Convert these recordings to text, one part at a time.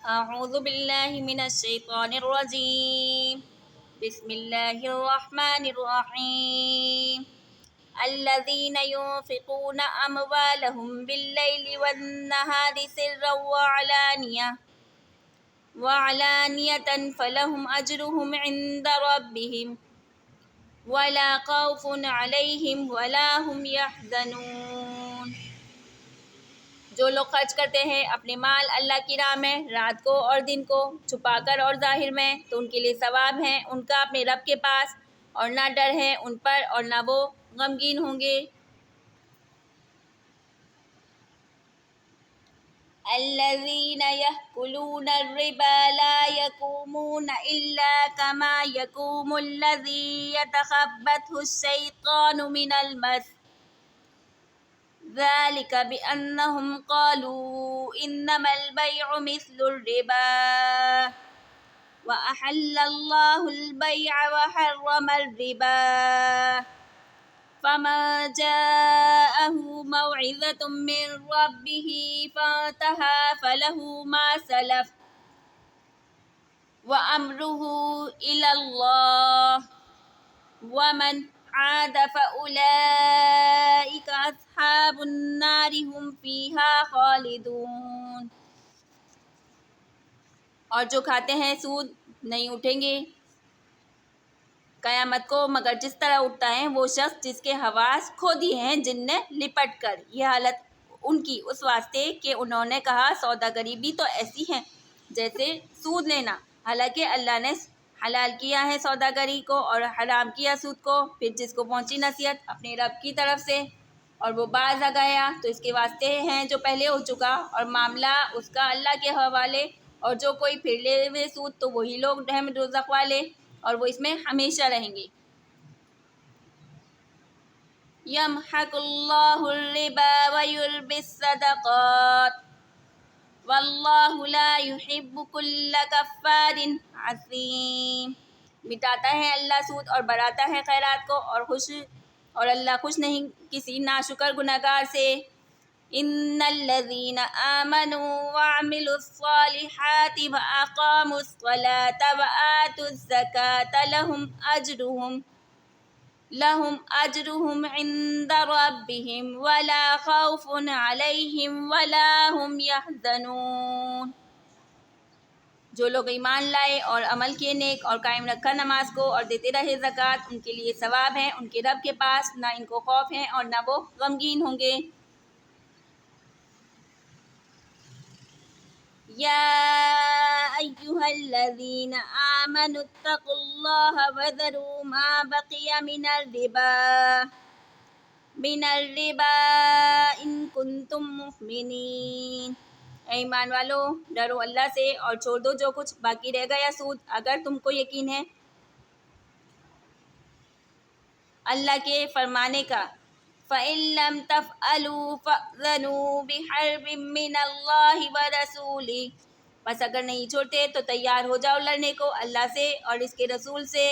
أعوذ بالله من الشيطان الرجيم. بسم الله الرحمن الرحيم. الذين ينفقون أموالهم بالليل والنهار سرا وعلانية فلهم أجرهم عند ربهم ولا خوف عليهم ولا هم يحزنون. جو لوگ خرچ کرتے ہیں اپنے مال اللہ کی راہ میں رات کو اور دن کو چھپا کر اور ظاہر میں تو ان کے لیے ثواب ہے ان کا اپنے رب کے پاس، اور نہ ڈر ہے ان پر اور نہ وہ غمگین ہوں گے. الذين يأكلون الربا لا يقومون إلا كما يقوم الذي يتخبطه الشيطان من المس ذلك بأنهم قالوا إنما البيع مثل الربا وأحل الله البيع وحرم الربا فمن جاءه موعظة من ربه فانتهى فله ما سلف وأمره إلى الله ومن عاد فأولئك أصحاب النار هم فيها خالدون. اور جو کھاتے ہیں سود نہیں اٹھیں گے قیامت کو مگر جس طرح اٹھتا ہے وہ شخص جس کے حواس کھو دیے ہیں جن نے لپٹ کر. یہ حالت ان کی اس واسطے کہ انہوں نے کہا سوداگری بھی تو ایسی ہے جیسے سود لینا، حالانکہ اللہ نے حلال کیا ہے سوداگری کو اور حرام کیا سود کو. پھر جس کو پہنچی نصیحت اپنے رب کی طرف سے اور وہ باز آ گیا تو اس کے واسطے ہیں جو پہلے ہو چکا اور معاملہ اس کا اللہ کے حوالے. اور جو کوئی پھر لے ہوئے سود تو وہی لوگ رحم دوزخ والے اور وہ اس میں ہمیشہ رہیں گے. یمحق اللہ الربا ویربی الصدقات واللہ لا یحب کل کفار عظیم. مٹاتا ہے اللہ سود اور بڑھاتا ہے خیرات کو اور اللہ خوش نہیں کسی ناشکر گناہگار سے. ان الذین آمنوا وعملوا الصالحات واقاموا الصلاة وآتوا الزکاة لهم اجرهم عند ربهم ولا خوف علیہم ولا هم يحزنون. جو لوگ ایمان لائے اور عمل کیے نیک اور قائم رکھا نماز کو اور دیتے رہے زکوٰۃ ان کے لیے ثواب ہے ان کے رب کے پاس، نہ ان کو خوف ہے اور نہ وہ غمگین ہوں گے. یا ایھا الذین آمنوا اتقوا اللہ وذروا ما بقی من الربا ان کنتم مؤمنین. اے ایمان والو ڈرو اللہ سے اور چھوڑ دو جو کچھ باقی رہ گیا سود اگر تم کو یقین ہے اللہ کے فرمانے کا. فَإِن لَّمْ تَفْعَلُوا فَأْذَنُوا بِحَرْبٍ مِّنَ اللَّهِ وَرَسُولِهِ. بس اگر نہیں چھوڑتے تو تیار ہو جاؤ لڑنے کو اللہ سے اور اس کے رسول سے.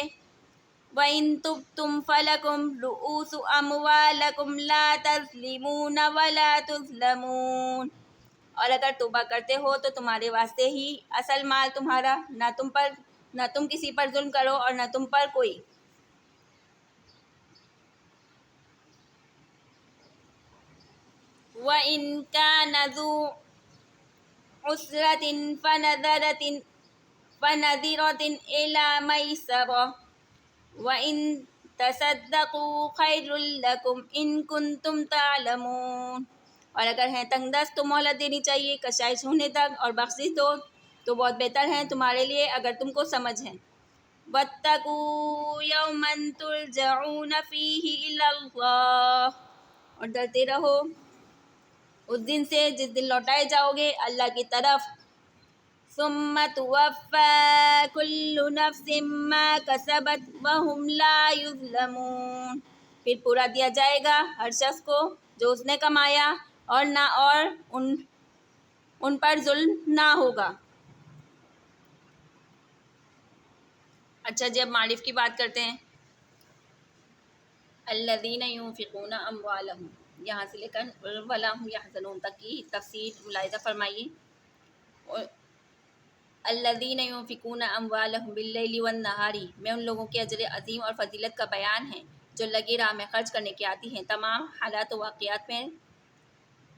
وَإِن تُبْتُمْ فَلَكُمْ رُءُوسُ أَمْوَالِكُمْ لَا تَظْلِمُونَ وَلَا تُظْلَمُونَ. اور اگر توبہ کرتے ہو تو تمہارے واسطے ہی اصل مال تمہارا، نہ تم کسی پر ظلم کرو اور نہ تم پر کوئی. وَإِن كَانَ ذُو عُسْرَةٍ فَنَظِرَةٌ إِلَىٰ مَيْسَرَةٍ وَإِن تَصَدَّقُوا خَيْرٌ لَّكُمْ إِن كُنتُمْ تَعْلَمُونَ. اور اگر ہیں تنگ دست تو مہلت دینی چاہیے کشائش ہونے تک اور بخشش دو تو بہت بہتر ہے تمہارے لیے اگر تم کو سمجھ ہے. وَاتَّقُوا يَوْمًا تُرْجَعُونَ فِيهِ إِلَى اللَّهِ. اور ڈرتے رہو اس دن سے جس دن لوٹائے جاؤ گے اللہ کی طرف. ثُمَّ تُوَفَّىٰ كُلُّ نَفْسٍ مَّا كَسَبَتْ وَهُمْ لَا يُظْلَمُونَ. پھر پورا دیا جائے گا ہر شخص کو جو اس نے کمایا اور ان پر ظلم نہ ہوگا. اچھا جب معرف کی بات کرتے ہیں الذین ينفقون اموالهم یہاں سے لے کر ولا هم يحزنون تک کی تفسیر ملاحظہ فرمائیے. الذین ينفقون اموالهم باللیل والنہاری میں ان لوگوں کے اجر عظیم اور فضیلت کا بیان ہے جو لگے راہ میں خرچ کرنے کے عادی ہیں۔ تمام حالات و واقعات میں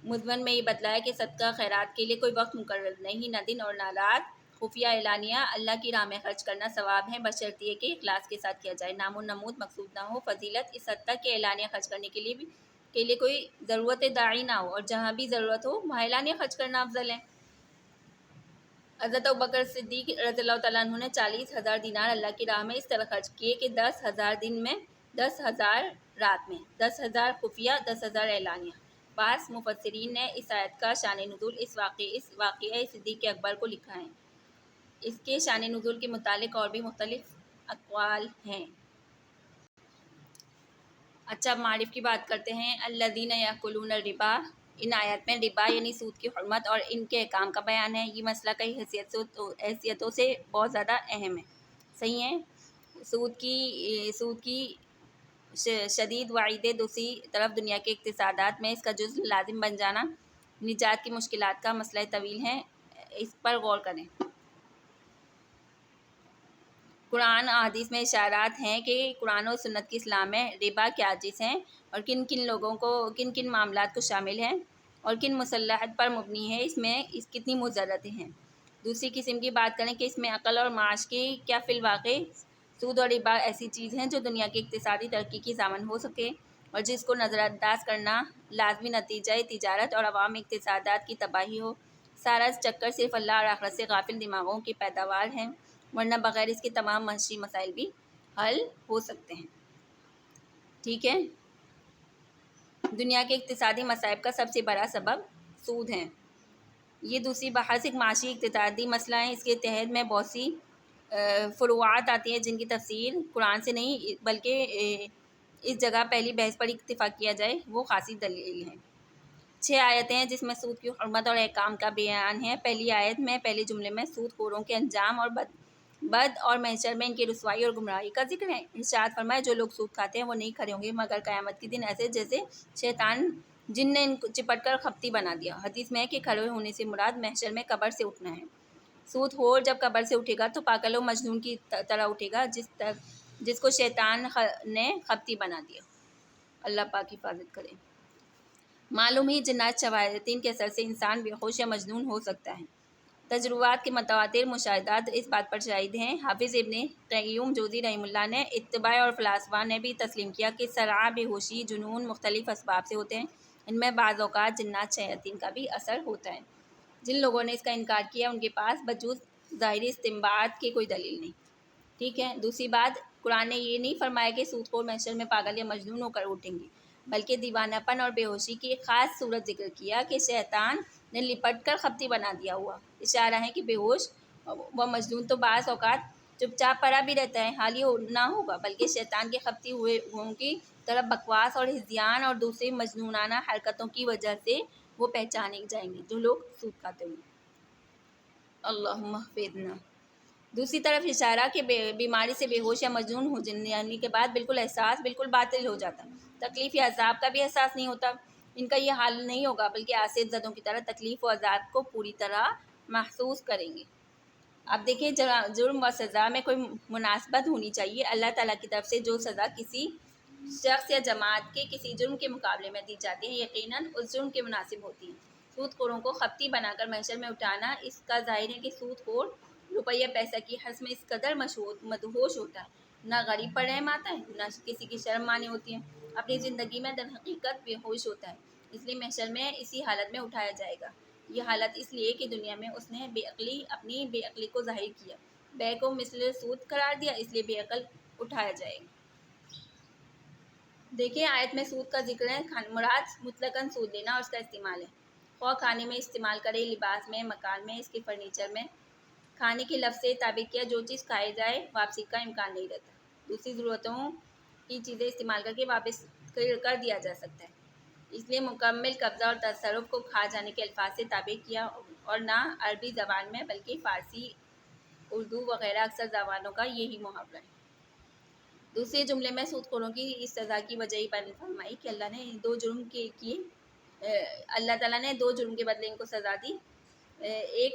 مضمن میں یہ بتلایا کہ صدقہ خیرات کے لیے کوئی وقت مقرر نہیں، نہ دن اور نہ رات، خفیہ اعلانیہ اللہ کی راہ میں خرچ کرنا ثواب ہے بشرطیہ کہ اخلاص کے ساتھ کیا جائے، نام و نمود مقصود نہ ہو۔ فضیلت اس حد تک کہ اعلانیہ خرچ کرنے کے لیے کوئی ضرورت داعی نہ ہو، اور جہاں بھی ضرورت ہو وہاں اعلانیہ خرچ کرنا افضل ہے۔ حضرت ابوبکر صدیق رضی اللہ تعالیٰ عنہ نے 40,000 دینار اللہ کی راہ میں اس طرح خرچ کیے کہ 10,000 دن میں، 10,000 رات میں، 10,000 خفیہ، 10,000 اعلانیہ۔ بعض مفسرین نے اس آیت کا شان نزول اس واقعہ صدیق اکبر کو لکھا ہے۔ اس کے شان نزول کے متعلق اور بھی مختلف اقوال ہیں۔ اچھا، اب معارف کی بات کرتے ہیں۔ الذین یاکلون الربا، ان آیات میں ربا یعنی سود کی حرمت اور ان کے احکام کا بیان ہے۔ یہ مسئلہ کئی حیثیتوں سے بہت زیادہ اہم ہے، صحیح ہے۔ سود کی شدید وعید ہے، دوسری طرف دنیا کے اقتصادات میں اس کا جزء لازم بن جانا نجات کی مشکلات کا مسئلہ طویل ہے، اس پر غور کریں۔ قرآن و حدیث میں اشارات ہیں کہ قرآن و سنت کی اصلاح میں ربا کیا چیز ہے اور کن کن معاملات کو شامل ہے اور کن مصطلحات پر مبنی ہے، اس میں کتنی مضرتیں ہیں۔ دوسری قسم کی بات کریں کہ اس میں عقل اور معاش کی کیا فی الواقع سود اور ربا ایسی چیز ہیں جو دنیا کی اقتصادی ترقی کی ضامن ہو سکے اور جس کو نظر انداز کرنا لازمی نتیجہ تجارت اور عوامی اقتصادات کی تباہی ہو۔ سارا چکر صرف اللہ اور آخرت سے غافل دماغوں کی پیداوار ہے، ورنہ بغیر اس کے تمام معاشی مسائل بھی حل ہو سکتے ہیں۔ ٹھیک ہے، دنیا کے اقتصادی مصائب کا سب سے بڑا سبب سود ہے۔ یہ دوسری بحث ایک معاشی اقتصادی مسئلہ ہے، اس کے تحت میں بہت سی فروعات آتی ہیں جن کی تفسیر قرآن سے نہیں بلکہ اس جگہ پہلی بحث پر اکتفا کیا جائے وہ خاصی دلیل ہے۔ 6 آیتیں ہیں جس میں سود کی حرمت اور احکام کا بیان ہے۔ پہلی آیت میں پہلے جملے میں سود خوروں کے انجام اور بد اور محشر میں ان کی رسوائی اور گمراہی کا ذکر ہے۔ ارشاد فرمایا جو لوگ سود کھاتے ہیں وہ نہیں کھڑے ہوں گے مگر قیامت کے دن ایسے جیسے شیطان جن نے ان کو چپٹ کر خپتی بنا دیا۔ حدیث میں ہے کہ کھڑے ہونے سے مراد محشر میں قبر سے اٹھنا ہے۔ سود خور جب قبر سے اٹھے گا تو پاگل و مجنون کی طرح اٹھے گا جس کو شیطان نے خپتی بنا دیا۔ اللہ پاک حفاظت کرے۔ معلوم ہی جنات شیاطین کے اثر سے انسان بے ہوش یا مجنون ہو سکتا ہے۔ تجربات کے متواتر مشاہدات اس بات پر شاہد ہیں۔ حافظ ابن قیم جوزی رحمہ اللہ نے اتباع اور فلاسفہ نے بھی تسلیم کیا کہ صرع، بے ہوشی، جنون مختلف اسباب سے ہوتے ہیں، ان میں بعض اوقات جنات شیاطین کا بھی اثر ہوتا ہے۔ جن لوگوں نے اس کا انکار کیا ان کے پاس بجز ظاہری استنباط کے کوئی دلیل نہیں۔ ٹھیک ہے، دوسری بات، قرآن نے یہ نہیں فرمایا کہ سود خور محشر میں پاگل یا مجنون ہو کر اٹھیں گے، بلکہ دیوانہ پن اور بے ہوشی کی ایک خاص صورت ذکر کیا کہ شیطان نے لپٹ کر خپتی بنا دیا ہوا۔ اشارہ ہے کہ بے ہوش و مجنون تو بعض اوقات چپ چاپ پڑا بھی رہتا ہے، حال یہ نہ ہوگا بلکہ شیطان کے خپتی ہوئوں کی طرف بکواس اور ہذیان اور دوسری مجنونانہ حرکتوں کی وجہ سے وہ پہچانے جائیں گے جو لوگ سود کھاتے ہوں۔ اللہم احفظنا۔ دوسری طرف اشارہ کہ بیماری سے بے ہوش یا مجنون ہو جانے کے بعد بالکل احساس بالکل باطل ہو جاتا، تکلیف یا عذاب کا بھی احساس نہیں ہوتا، ان کا یہ حال نہیں ہوگا بلکہ آصف زدوں کی طرح تکلیف و عذاب کو پوری طرح محسوس کریں گے۔ اب دیکھیں، جرم و سزا میں کوئی مناسبت ہونی چاہیے۔ اللہ تعالیٰ کی طرف سے جو سزا کسی شخص یا جماعت کے کسی جرم کے مقابلے میں دی جاتی ہے یقیناً اس جرم کے مناسب ہوتی ہے۔ سود خوروں کو خپتی بنا کر محشر میں اٹھانا، اس کا ظاہر ہے کہ سود خور روپیہ پیسہ کی حرص میں اس قدر مدہوش ہوتا ہے، نہ غریب پر رحم آتا ہے، نہ کسی کی شرم مانی ہوتی ہے، اپنی زندگی میں در حقیقت بے ہوش ہوتا ہے، اس لیے محشر میں اسی حالت میں اٹھایا جائے گا۔ یہ حالت اس لیے کہ دنیا میں اس نے اپنی بے عقلی کو ظاہر کیا، بے کو مثل سود قرار دیا، اس لیے بے عقل اٹھایا جائے گا۔ دیکھیں، آیت میں سود کا ذکر ہے، مراد مطلقاً سود لینا اور اس کا استعمال ہے، خواہ کھانے میں استعمال کرے، لباس میں، مکان میں، اس کے فرنیچر میں۔ کھانے کے لفظ سے تعبیر کیا جو چیز کھائی جائے واپسی کا امکان نہیں رہتا، دوسری ضرورتوں کی چیزیں استعمال کر کے واپس کر دیا جا سکتا ہے، اس لیے مکمل قبضہ اور تصرف کو کھا جانے کے الفاظ سے تعبیر کیا، اور نہ عربی زبان میں بلکہ فارسی، اردو وغیرہ اکثر زبانوں کا یہی محاورہ ہے۔ دوسرے جملے میں سود خوروں کی اس سزا کی وجہ یہ بیان فرمائی کہ اللہ تعالیٰ نے 2 جرم کے بدلے ان کو سزا دی، ایک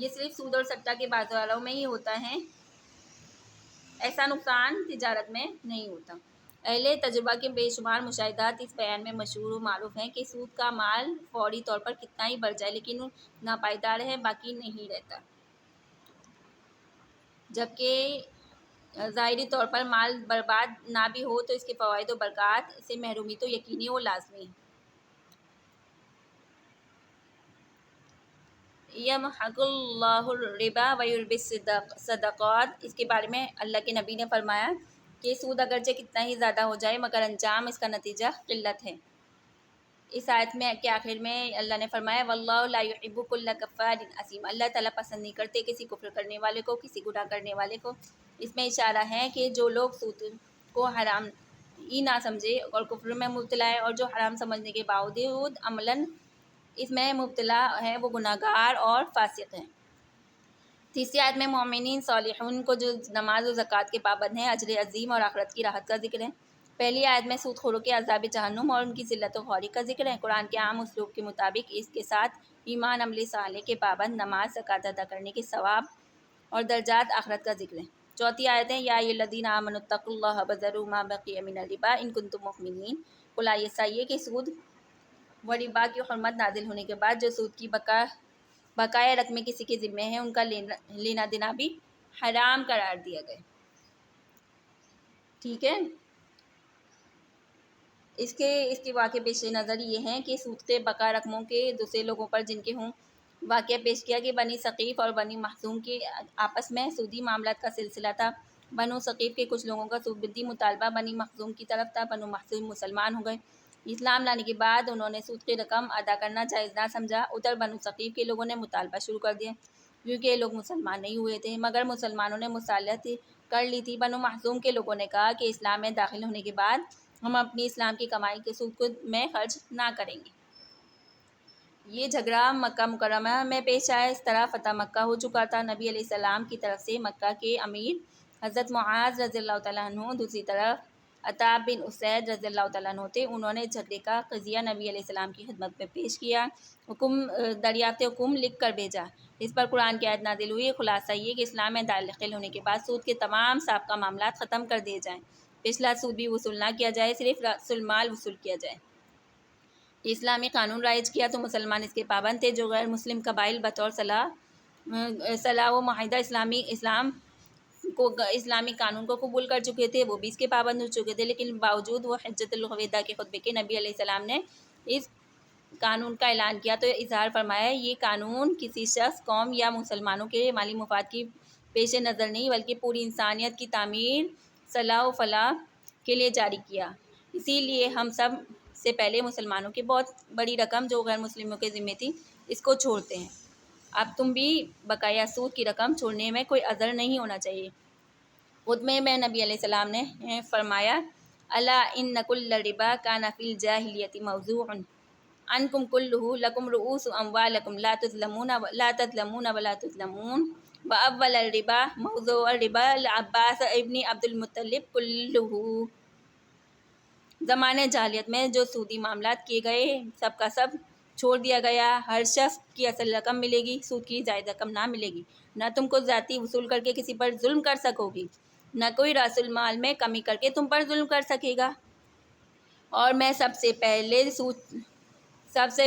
یہ صرف سود اور سٹہ کے بازاروں میں ہی ہوتا ہے، ایسا نقصان تجارت میں نہیں ہوتا۔ اہل تجربہ کے بے شمار مشاہدات اس بیان میں مشہور و معروف ہیں کہ سود کا مال فوری طور پر کتنا ہی بڑھ جائے لیکن ناپائیدار ہے، باقی نہیں رہتا، جبکہ ظاہری طور پر مال برباد نہ بھی ہو تو اس کے فوائد و برکات سے محرومی تو یقینی و لازمی ہے۔ یمحق اللہ الربا ویربی الصدقات، اس کے بارے میں اللہ کے نبی نے فرمایا کہ سود اگرچہ کتنا ہی زیادہ ہو جائے مگر انجام اس کا نتیجہ قلت ہے۔ اس آیت میں کے آخر میں اللہ نے فرمایا واللہ لا یحب کل کفار اثیم، اللہ تعالیٰ پسند نہیں کرتے کسی کفر کرنے والے کو، کسی گناہ کرنے والے کو۔ اس میں اشارہ ہے کہ جو لوگ سود کو حرام ہی نہ سمجھے اور کفر میں مبتلا ہے اور جو حرام سمجھنے کے باوجود عملاً اس میں مبتلا ہے وہ گناہ گار اور فاسق ہیں۔ تیسری آیت میں مومنین صالحین کو جو نماز و زکوٰۃ کے پابند ہیں اجر عظیم اور آخرت کی راحت کا ذکر ہے۔ پہلی آیت میں سود خوروں کے عذاب جہنم اور ان کی ذلت و خواری کا ذکر ہے۔ قرآن کے عام اسلوب کے مطابق اس کے ساتھ ایمان عمل صالح کے پابند، نماز زکوٰۃ ادا کرنے کے ثواب اور درجات آخرت کا ذکر ہے۔ چوتھی آیت ہے یا ایھا الذین آمنوا اتقوا اللہ وذروا ما بقی من الربا ان کنتم مؤمنین، خلاصہ یہ کہ سود و ربا کی حرمت نازل ہونے کے بعد جو سود کی بقایا رقمیں کسی کے ذمے ہیں ان کا لینا دینا بھی حرام قرار دیا گیا۔ ٹھیک ہے، اس کے واقع پیش نظر یہ ہیں کہ سود کے بقا رقموں کے دوسرے لوگوں پر جن کے ہوں واقعہ پیش کیا کہ بنی ثقیف اور بنی مخزوم کے آپس میں سودی معاملات کا سلسلہ تھا۔ بنو ثقیف کے کچھ لوگوں کا سودی مطالبہ بنی مخزوم کی طرف تھا۔ بنو مخزوم مسلمان ہو گئے، اسلام لانے کے بعد انہوں نے سود کی رقم ادا کرنا جائز نہ سمجھا۔ ادھر بنو ثقیف کے لوگوں نے مطالبہ شروع کر دیا کیونکہ یہ لوگ مسلمان نہیں ہوئے تھے، مگر مسلمانوں نے مصالحت کر لی تھی۔ بنو مخزوم کے لوگوں نے کہا کہ اسلام میں داخل ہونے کے بعد ہم اپنی اسلام کی کمائی کے سود میں خرچ نہ کریں گے۔ یہ جھگڑا مکہ مکرمہ میں پیش آیا۔ اس طرح فتح مکہ ہو چکا تھا۔ نبی علیہ السلام کی طرف سے مکہ کے امیر حضرت معاذ رضی اللہ تعالیٰ عنہ، دوسری طرف عطا بن اسید رضی اللہ تعالیٰ عنہ تھے۔ انہوں نے جھگڑے کا قضیہ نبی علیہ السلام کی خدمت میں پیش کیا، دریافت حکم لکھ کر بھیجا۔ اس پر قرآن کی آیت نازل ہوئی۔ خلاصہ یہ کہ اسلام میں داخل ہونے کے بعد سود کے تمام سابقہ معاملات ختم کر دیے جائیں، پچھلا سود بھی وصول نہ کیا جائے، صرف رأس المال وصول کیا جائے۔ اسلامی قانون رائج کیا تو مسلمان اس کے پابند تھے۔ جو غیر مسلم قبائل بطور صلاح و معاہدہ اسلامی قانون کو قبول کر چکے تھے وہ بھی اس کے پابند ہو چکے تھے، لیکن باوجود وہ حجۃ الوداع کے خطبے کے نبی علیہ السلام نے اس قانون کا اعلان کیا تو اظہار فرمایا یہ قانون کسی شخص، قوم یا مسلمانوں کے مالی مفاد کی پیش نظر نہیں بلکہ پوری انسانیت کی تعمیر، صلاح و فلاح کے لیے جاری کیا۔ اسی لیے ہم سب سے پہلے مسلمانوں کی بہت بڑی رقم جو غیر مسلموں کے ذمہ تھی اس کو چھوڑتے ہیں۔ اب تم بھی بقایا سود کی رقم چھوڑنے میں کوئی عذر نہیں ہونا چاہیے۔ خطبے میں نبی علیہ السلام نے فرمایا الا ان کل ربا کان فی الجاہلیۃ موضوعا عنکم کلہ لکم رؤوس اموالکم لا تظلمون ولا تظلمون واول الربا موضوع الربا العباس ابن عبد المطلب کلہ۔ زمانے جاہلیت میں جو سودی معاملات کیے گئے سب کا سب چھوڑ دیا گیا۔ ہر شخص کی اصل رقم ملے گی، سود کی زائد رقم نہ ملے گی۔ نہ تم کو ذاتی وصول کر کے کسی پر ظلم کر سکو گی، نہ کوئی راس المال میں کمی کر کے تم پر ظلم کر سکے گا۔ اور میں سب سے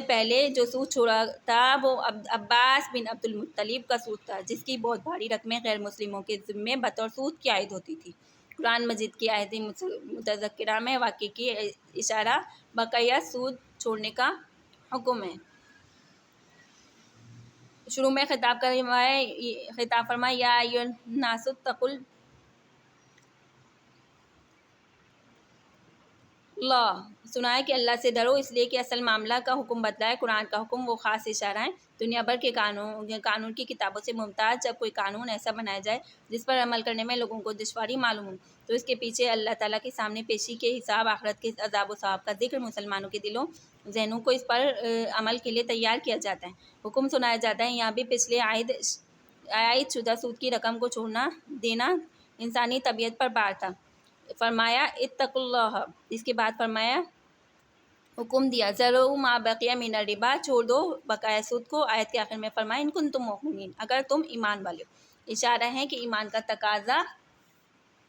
پہلے جو سود چھوڑا تھا وہ عباس بن عبد المطلب کا سود تھا، جس کی بہت بھاری رقمیں غیر مسلموں کے ذمے بطور سود کی عائد ہوتی تھی۔ قرآن مجید کی آیت متذکرہ میں واقع کی اشارہ بقایا سود چھوڑنے کا حکم ہے۔ شروع میں خطاب فرمایا یا ایھا الناس اتقوا اللہ، سنا ہے کہ اللہ سے ڈرو، اس لیے کہ اصل معاملہ کا حکم بدلا ہے۔ قرآن کا حکم وہ خاص اشارہ ہے دنیا بھر کے قانون کی کتابوں سے ممتاز۔ جب کوئی قانون ایسا بنایا جائے جس پر عمل کرنے میں لوگوں کو دشواری معلوم ہو تو اس کے پیچھے اللہ تعالیٰ کے سامنے پیشی کے حساب، آخرت کے عذاب و ثواب کا ذکر، مسلمانوں کے دلوں ذہنوں کو اس پر عمل کے لیے تیار کیا جاتا ہے، حکم سنایا جاتا ہے۔ یہاں بھی پچھلے عائد شدہ سود کی رقم کو چھوڑنا دینا انسانی طبیعت پر بار تھا۔ فرمایا اتقوا اللہ، اس کے بعد فرمایا حکم دیا ضرور ما بقیہ من الربا، چھوڑ دو بقایا سود کو. آیت کے آخر میں فرمایا ان کنتم مؤمنین، اگر تم ایمان والے ہو. اشارہ ہے کہ ایمان کا تقاضا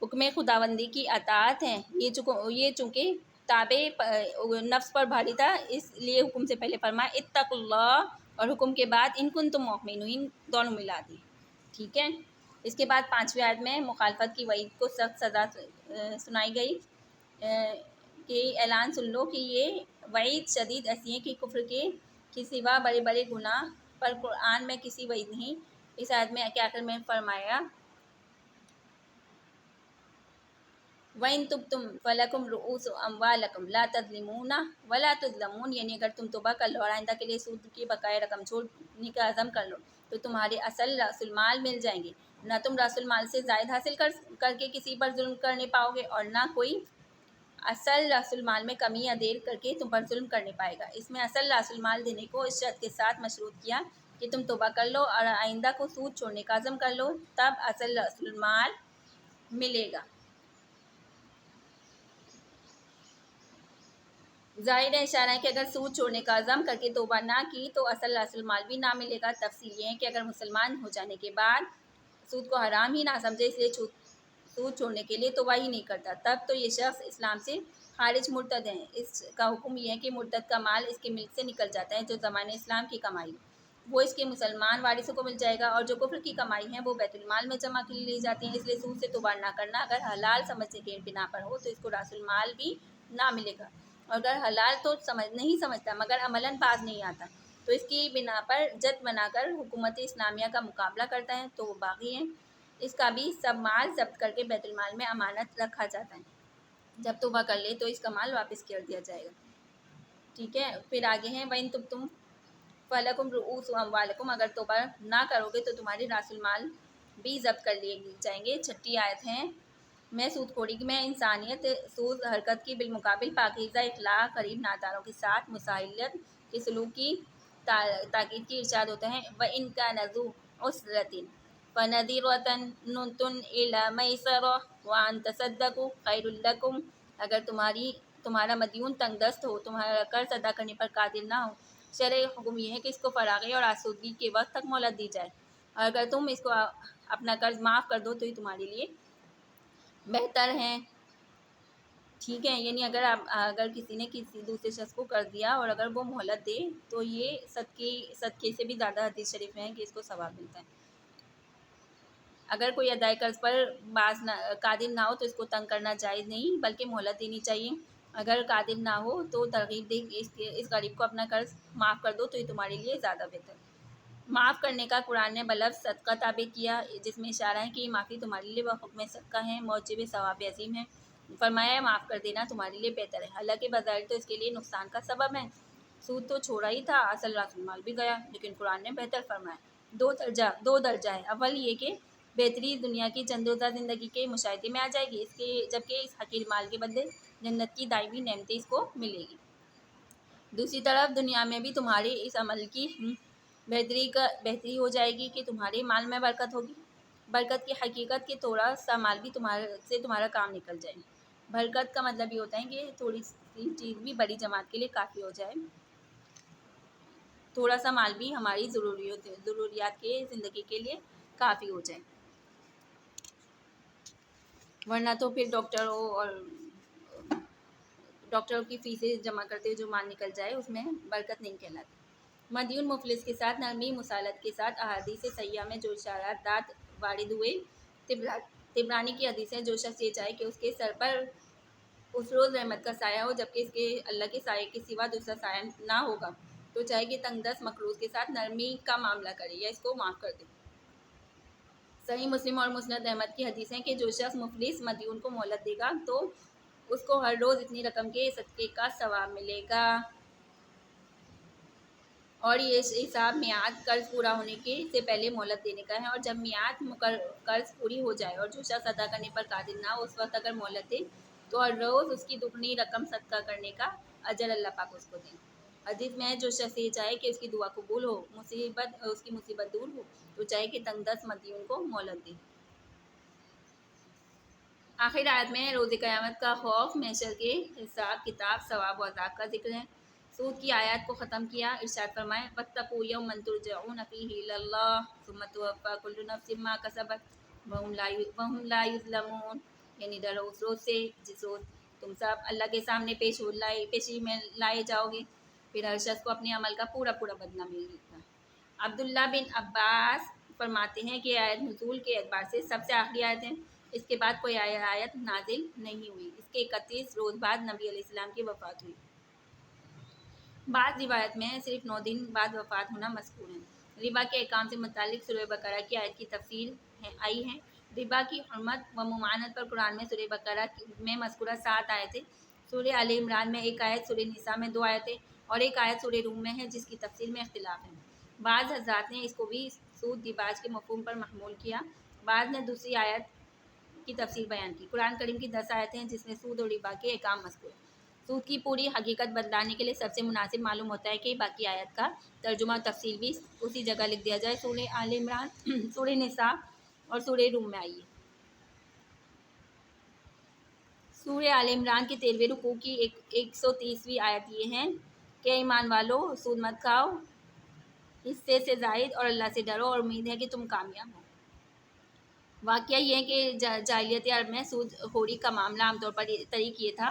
حکم خداوندی کی اطاعت ہے. یہ چونکہ تابع نفس پر بھاری تھا، اس لیے حکم سے پہلے فرمایا اتقوا اللہ، اور حکم کے بعد ان کنتم مؤمنین دونوں ملا دی. ٹھیک ہے. اس کے بعد 5ویں آیت میں مخالفت کی وعید کو سخت سزا سنائی گئی کہ اعلان سن لو کہ یہ وعید شدید ایسی ہے کہ کفر کے سوا بڑے بڑے گناہ پر قرآن میں کسی وعید نہیں. اس آیت میں کے آخر میں فرمایا وَإِن تُبْتُمْ فَلَكُمْ رُؤُوسُ أَمْوَالِكُمْ لَا تَظْلِمُونَ وَلَا تُظْلَمُونَ، یعنی اگر تم توبہ کر لو اور آئندہ کے لیے سود کی بقایا رقم چھوڑنے کا عزم کر لو تو تمہارے اصل رأس المال مل جائیں گے. نہ تم رأس المال سے زائد حاصل کر کے کسی پر ظلم کرنے پاؤ گے، اور نہ کوئی اصل رأس المال میں کمی یا دیر کر کے تم پر ظلم کرنے پائے گا. اس میں اصل رأس المال دینے کو اس شرط کے ساتھ مشروط کیا کہ تم توبہ کر لو اور آئندہ کو سود چھوڑنے کا عزم کر لو، تب اصل رأس المال ملے گا. ظاہر اشارہ ہے کہ اگر سود چھوڑنے کا عزم کر کے توبہ نہ کی تو اصل رأس المال بھی نہ ملے گا. تفصیل یہ ہے کہ اگر مسلمان ہو جانے کے بعد سود کو حرام ہی نہ سمجھے، اس لیے سود چھوڑنے کے لیے توبہ ہی نہیں کرتا، تب تو یہ شخص اسلام سے خارج مرتد ہے. اس کا حکم یہ ہے کہ مرتد کا مال اس کے ملک سے نکل جاتا ہے. جو زمانہ اسلام کی کمائی وہ اس کے مسلمان وارثوں کو مل جائے گا، اور جو کفر کی کمائی ہے وہ بیت المال میں جمع کے لیے لی جاتی ہیں. اس لیے سود سے توبہ نہ کرنا اگر حلال سمجھنے کے بنا پر ہو تو اس کو راس المال بھی نہ ملے گا، اور اگر حلال تو نہیں سمجھتا مگر عملاً باز نہیں آتا تو اس کی بنا پر جد بنا کر حکومت اسلامیہ کا مقابلہ کرتا ہے تو وہ باغی ہے. اس کا بھی سب مال ضبط کر کے بیت المال میں امانت رکھا جاتا ہے. جب توبہ کر لے تو اس کا مال واپس کر دیا جائے گا. ٹھیک ہے. پھر آگے ہیں وَإِن تُبْتُمْ فَلَكُمْ رُؤُوسُ أَمْوَالِكُمْ، اگر توبہ نہ کرو گے تو تمہارے راس المال بھی ضبط کر لیے جائیں گے. 6 آیت ہے میں سود خوری میں انسانیت سوز حرکت کی بالمقابل پاکیزہ اخلاق قریب ناداروں کے ساتھ مساحلت کے سلوک کی تاکید کی ارشاد ہوتا ہے وَإِن كَانَ ذُو عُسْرَةٍ فَنَظِرَةٌ إِلَىٰ مَيْسَرَةٍ وَأَن تَصَدَّقُوا خَيْرٌ لَكُمْ، اگر تمہارا مدیون تنگ دست ہو، تمہارا قرض ادا کرنے پر قادر نہ ہو، شرعی حکم یہ ہے کہ اس کو فراغی اور آسودگی کے وقت تک مہلت دی جائے، اور اگر تم اس کو اپنا قرض معاف کر دو تو یہ تمہارے لیے بہتر ہے. ٹھیک ہے. یعنی اگر کسی نے کسی دوسرے شخص کو قرض دیا اور اگر وہ مہلت دے تو یہ صدقے سے بھی زیادہ حدیث شریف میں ہے کہ اس کو ثواب ملتا ہے. اگر کوئی ادائے قرض پر قادر نہ ہو تو اس کو تنگ کرنا جائز نہیں بلکہ مہلت دینی چاہیے. اگر قادر نہ ہو تو ترغیب دے اس غریب کو اپنا قرض معاف کر دو تو یہ تمہارے لیے زیادہ بہتر ہے. معاف کرنے کا قرآن نے بلفظ صدقہ تعبیر کیا، جس میں اشارہ ہے کہ یہ معافی تمہارے لیے بحکم صدقہ ہے، موجب ثواب عظیم ہے. فرمایا معاف کر دینا تمہارے لیے بہتر ہے، حالانکہ بظاہر تو اس کے لیے نقصان کا سبب ہے. سود تو چھوڑا ہی تھا، اصل راس المال بھی گیا، لیکن قرآن نے بہتر فرمایا. دو درجہ ہے. اول یہ کہ بہتری دنیا کی چند روزہ زندگی کے مشاہدے میں آ جائے گی، جبکہ اس حقیر مال کے بدلے جنت کی دائمی نعمتیں اس کو ملے گی. دوسری طرف دنیا میں بھی تمہارے اس عمل کی بہتری ہو جائے گی کہ تمہارے مال میں برکت ہوگی. برکت کی حقیقت کہ تھوڑا سا مال بھی تمہارا کام نکل جائے. برکت کا مطلب یہ ہوتا ہے کہ تھوڑی سی چیز بھی بڑی جماعت کے لیے کافی ہو جائے. تھوڑا سا مال بھی ہماری ضروریات کے زندگی کے لیے کافی ہو جائے، ورنہ تو پھر ڈاکٹروں کی فیسیں جمع کرتے ہوئے جو مال نکل جائے اس میں برکت نہیں کہلاتی. مدیون مفلس کے ساتھ نرمی مسالت کے ساتھ احادیث صحیحہ میں جو اشارات وارد ہوئے. طبرانی کی حدیث ہے جو شخص یہ چاہے کہ اس کے سر پر اس روز رحمت کا سایہ ہو جبکہ اس کے اللہ کے سائے کے سوا دوسرا سایہ نہ ہوگا تو چاہے کہ تنگ دست مقروض کے ساتھ نرمی کا معاملہ کرے یا اس کو معاف کر دے. صحیح مسلم اور مسند احمد کی حدیث ہے کہ جو شخص مفلس مدیون کو مہلت دے گا تو اس کو ہر روز اتنی رقم کے صدقے کا ثواب ملے گا، اور یہ حساب میعاد قرض پورا ہونے سے پہلے مہلت دینے کا ہے. اور جب میعاد قرض پوری ہو جائے اور جو شخص ادا کرنے پر قادر نہ ہو اس وقت اگر مہلت دے تو ہر روز اس کی دگنی رقم صدقہ کرنے کا اجر اللہ پاک اس کو دیں. حدیث میں ہے جو شخص یہ چاہے کہ اس کی دعا قبول ہو، اس کی مصیبت دور ہو تو چاہے کہ تنگ دست مدیون کو مہلت دے. آخر آیت میں روز قیامت کا خوف، محشر کے حساب کتاب، ثواب و عذاب کا ذکر ہے. سود کی آیات کو ختم کیا، ارشاد فرمائے واتقوا یوما ترجعون فیہ الی اللہ ثم توفی کل نفس ما کسبت وہم لا یظلمون، یعنی ڈرو اس روز سے جس روز تم سب اللہ کے سامنے پیشی میں لائے جاؤ گے، پھر ہر شخص کو اپنے عمل کا پورا بدلہ ملے گا۔ عبداللہ بن عباس فرماتے ہیں کہ آیت نزول کے اعتبار سے سب سے آخری آیت ہے، اس کے بعد کوئی آیت نازل نہیں ہوئی۔ اس کے 31 روز بعد نبی علیہ السلام کی وفات ہوئی۔ بعض روایت میں صرف 9 دن بعد وفات ہونا مذکور ہے۔ ربا کے احکام سے متعلق سورہ بقرہ کی آیت کی تفصیل آئی ہے۔ ربا کی حرمت و ممانعت پر قرآن میں سورہ بقرہ میں مذکورہ 7 آیتیں، سورہ آل عمران میں 1 آیت، سورہ نساء میں 2 آیتیں اور 1 آیت سورہ روم میں ہے، جس کی تفصیل میں اختلاف ہے۔ بعض حضرات نے اس کو بھی سود دیباج کے مفہوم پر محمول کیا، بعض نے دوسری آیت کی تفصیل بیان کی۔ قرآن کریم کی 10 آیتیں ہیں جس میں سود اور ربا کے احکام مذکور ہیں۔ سود کی پوری حقیقت بتلانے کے لیے سب سے مناسب معلوم ہوتا ہے کہ باقی آیت کا ترجمہ و تفصیل بھی اسی جگہ لکھ دیا جائے، سورہ آل عمران، سورہ نساء اور سورہ روم میں آئی ہے۔ سورہ آل عمران کے 13ویں رکوع کی 130ویں آیت یہ ہے کہ ایمان والو سود مت کھاؤ، حصے سے زائد، اور اللہ سے ڈرو اور امید ہے کہ تم کامیاب ہو۔ واقعہ یہ ہے کہ جاہلیت عرب میں سود خوری کا معاملہ عام طور پر طریق یہ تھا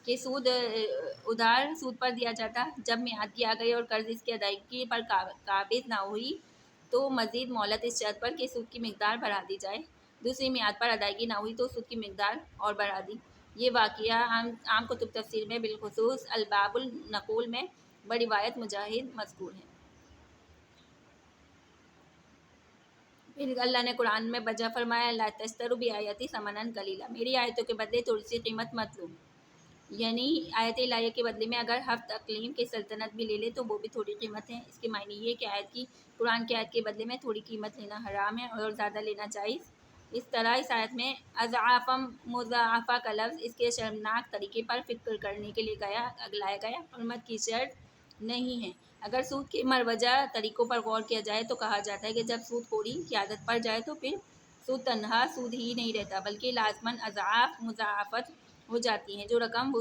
کہ سود ادھار سود پر دیا جاتا، جب میعاد کی آ گئی اور قرض اس کی ادائیگی پر قابض نہ ہوئی تو مزید مہلت اس شرط پر کہ سود کی مقدار بڑھا دی جائے، دوسری میعاد پر ادائیگی نہ ہوئی تو سود کی مقدار اور بڑھا دی۔ یہ واقعہ عام کتب تفسیر میں بالخصوص الباب النقول میں بروایت مجاہد مذکور ہے۔ پھر اللہ نے قرآن میں بجا فرمایا لا تشتروا بآیاتی ثمنا قلیلا، میری آیتوں کے بدلے تھوڑی سی قیمت مت لو، یعنی آیت الہیہ کے بدلے میں اگر ہفت اقلیم کی سلطنت بھی لے لے تو وہ بھی تھوڑی قیمت ہے۔ اس کے معنی یہ کہ قرآن کی آیت کے بدلے میں تھوڑی قیمت لینا حرام ہے اور زیادہ لینا جائز۔ اس طرح اس آیت میں اضعافا مضاعفہ کا لفظ اس کے شرمناک طریقے پر فکر کرنے کے لیے لایا گیا، حرمت کی شرط نہیں ہے۔ اگر سود کے مروجہ طریقوں پر غور کیا جائے تو کہا جاتا ہے کہ جب سود خوری کی عادت پڑ جائے تو پھر سود تنہا سود ہی نہیں رہتا بلکہ لازماً اضعاف مضاعفت ہو جاتی ہیں۔ جو رقم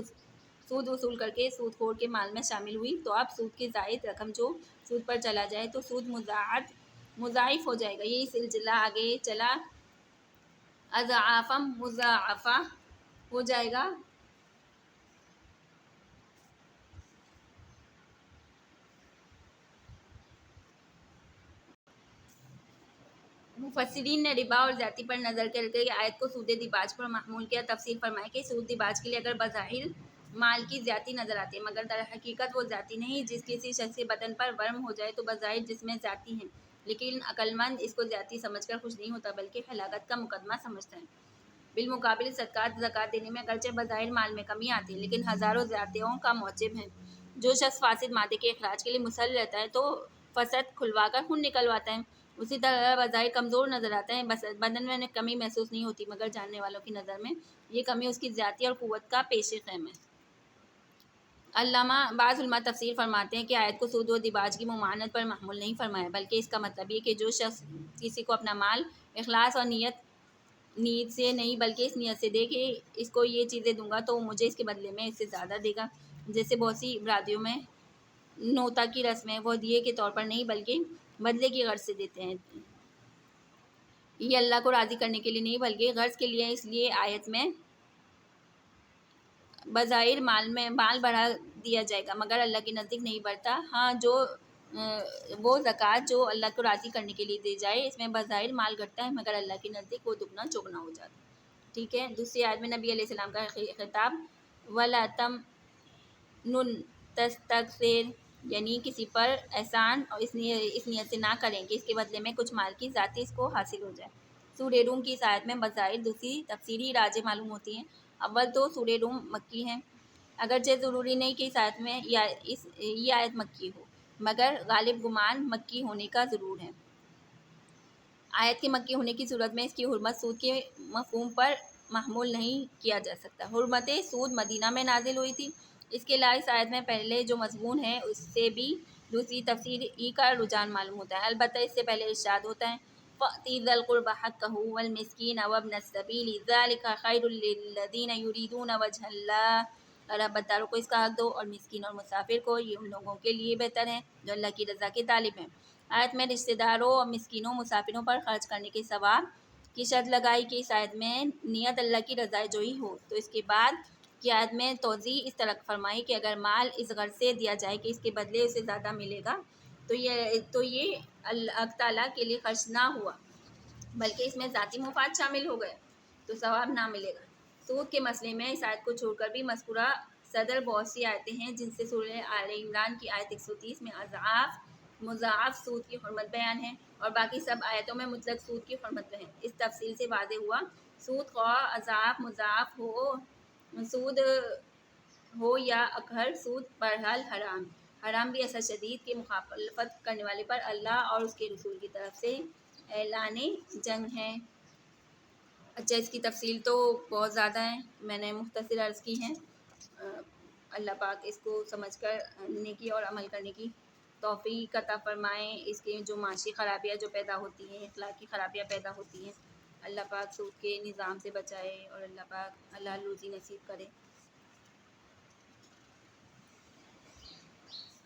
سود وصول کر کے سود خور کے مال میں شامل ہوئی تو اب سود کی زائد رقم جو سود پر چلا جائے تو سود مضاعف ہو جائے گا۔ یہی سلسلہ آگے چلا اضعافا مضاعفہ ہو جائے گا۔ مفسرین نے ربا اور زیادتی پر نظر کر کے آیت کو سود دیباج پر محمول کیا۔ تفسیر فرمائے کہ سود دیباج کے لیے اگر بظاہر مال کی زیادتی نظر آتی ہے مگر در حقیقت وہ زیادتی نہیں، جس کسی شخص کے بدن پر ورم ہو جائے تو بظاہر جسم میں زیادتی ہے، لیکن عقلمند اس کو زیادتی سمجھ کر خوش نہیں ہوتا بلکہ ہلاکت کا مقدمہ سمجھتا ہے۔ بالمقابل صدقات زکوٰۃ دینے میں اگرچہ بظاہر مال میں کمی آتی ہے لیکن ہزاروں زیادتیوں کا موجب ہے۔ جو شخص فاسد مادے کے اخراج کے لیے مسلح رہتا ہے تو فسد کھلوا کر خون نکلواتا ہے، اسی طرح بظاہر کمزور نظر آتا ہے، بدن میں کمی محسوس نہیں ہوتی مگر جاننے والوں کی نظر میں یہ کمی اس کی زیادتی اور قوت کا پیش خیم ہے۔ بعض علماء تفسیر فرماتے ہیں کہ آیت کو سود و دیباج کی ممانعت پر محمول نہیں فرمایا بلکہ اس کا مطلب یہ کہ جو شخص کسی کو اپنا مال اخلاص اور نیت سے نہیں بلکہ اس نیت سے دے کہ اس کو یہ چیزیں دوں گا تو وہ مجھے اس کے بدلے میں اس سے زیادہ دے گا، جیسے بہت سی برادریوں میں نوتا کی رسم ہے، وہ ہدیے کے طور پر نہیں بلکہ بدلے کی غرض سے دیتے ہیں، یہ اللہ کو راضی کرنے کے لیے نہیں بلکہ غرض کے لیے۔ اس لیے آیت میں بظاہر مال بڑھا دیا جائے گا مگر اللہ کے نزدیک نہیں بڑھتا۔ ہاں وہ زکوٰۃ جو اللہ کو راضی کرنے کے لیے دی جائے اس میں بظاہر مال گھٹتا ہے مگر اللہ کے نزدیک وہ دگنا چوگنا ہو جاتا ہے۔ ٹھیک ہے۔ دوسری آیت میں نبی علیہ السلام کا خطاب وَلَا تَمْنُن تَسْتَكْثِرْ، یعنی کسی پر احسان اور اس نیت سے نہ کریں کہ اس کے بدلے میں کچھ مال کی ذاتی اس کو حاصل ہو جائے۔ سورہ روم کی اس آیت میں بظاہر دوسری تفسیری راجیں معلوم ہوتی ہیں۔ اول تو سورہ روم مکی ہے، اگرچہ ضروری نہیں کہ اس آیت میں یہ آیت مکی ہو مگر غالب گمان مکی ہونے کا ضرور ہے۔ آیت کے مکی ہونے کی صورت میں اس کی حرمت سود کے مفہوم پر محمول نہیں کیا جا سکتا۔ حرمت سود مدینہ میں نازل ہوئی تھی، اس کے علاوہ اس آیت میں پہلے جو مضمون ہے اس سے بھی دوسری تفسیر ہی کا رجحان معلوم ہوتا ہے۔ البتہ اس سے پہلے ارشاد ہوتا ہے فَأْتِ ذَا الْقُرْبَى حَقَّهُ وَالْمِسْكِينَ وَابْنَ السَّبِيلِ ذَلِكَ خَيْرٌ لِّلَّذِينَ يُرِيدُونَ وَجْهَ اللَّهِ اور عہدیداروں کو اس کا حق دو، اور مسکین اور مسافر کو، یہ ان لوگوں کے لیے بہتر ہے جو اللہ کی رضا کے طالب ہیں۔ آیت میں رشتہ داروں اور مسکینوں مسافروں پر خرچ کرنے کے ثواب کی شرط لگائی کہ اس آیت میں نیت اللہ کی رضا جوئی ہو۔ تو اس کے بعد کی آیت میں توضیح اس طرح فرمائی کہ اگر مال اس غرض سے دیا جائے کہ اس کے بدلے اسے زیادہ ملے گا تو یہ اللہ تعالیٰ کے لیے خرچ نہ ہوا، بلکہ اس میں ذاتی مفاد شامل ہو گیا تو ثواب نہ ملے گا۔ سود کے مسئلے میں اس آیت کو چھوڑ کر بھی مذکورہ صدر بہت سی آیتیں ہیں جن سے سورہ آل عمران کی آیت 130 میں مضاعف سود کی حرمت بیان ہے، اور باقی سب آیتوں میں مطلق سود کی حرمت ہے۔ اس تفصیل سے واضح ہوا سود خواہ اضعاف مضاعف سود ہو یا اکثر سود بہرحال حرام بھی اثر شدید کی مخالفت کرنے والے پر اللہ اور اس کے رسول کی طرف سے اعلان جنگ ہے۔ اچھا، اس کی تفصیل تو بہت زیادہ ہے، میں نے مختصر عرض کی ہیں۔ اللہ پاک اس کو سمجھ کر نیکی اور عمل کرنے کی توفیق عطا فرمائیں۔ اس کے جو معاشی خرابیاں جو پیدا ہوتی ہیں، اخلاقی خرابیاں پیدا ہوتی ہیں، اللہ پاک سود کے نظام سے بچائے اور اللہ پاک حلال روزی نصیب کرے۔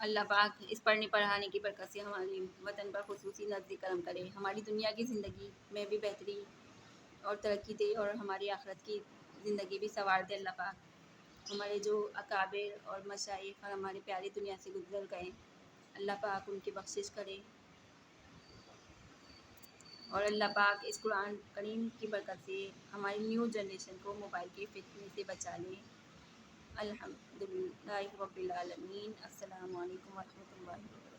اللہ پاک اس پڑھنے پڑھانے کی برکت سے ہمارے وطن پر خصوصی نزدیک کرم کرے، ہماری دنیا کی زندگی میں بھی بہتری اور ترقی دے، اور ہماری آخرت کی زندگی بھی سنوار دے۔ اللہ پاک ہمارے جو اکابر اور مشائخ اور ہمارے پیاری دنیا سے گزر گئے، اللہ پاک ان کی بخشش کرے، اور اللہ پاک اس قرآن کریم کی برکت سے ہماری نیو جنریشن کو موبائل کے فتنے سے بچا لیں۔ الحمدللہ رب العالمین۔ السلام علیکم ورحمۃ اللہ وبرکاتہ۔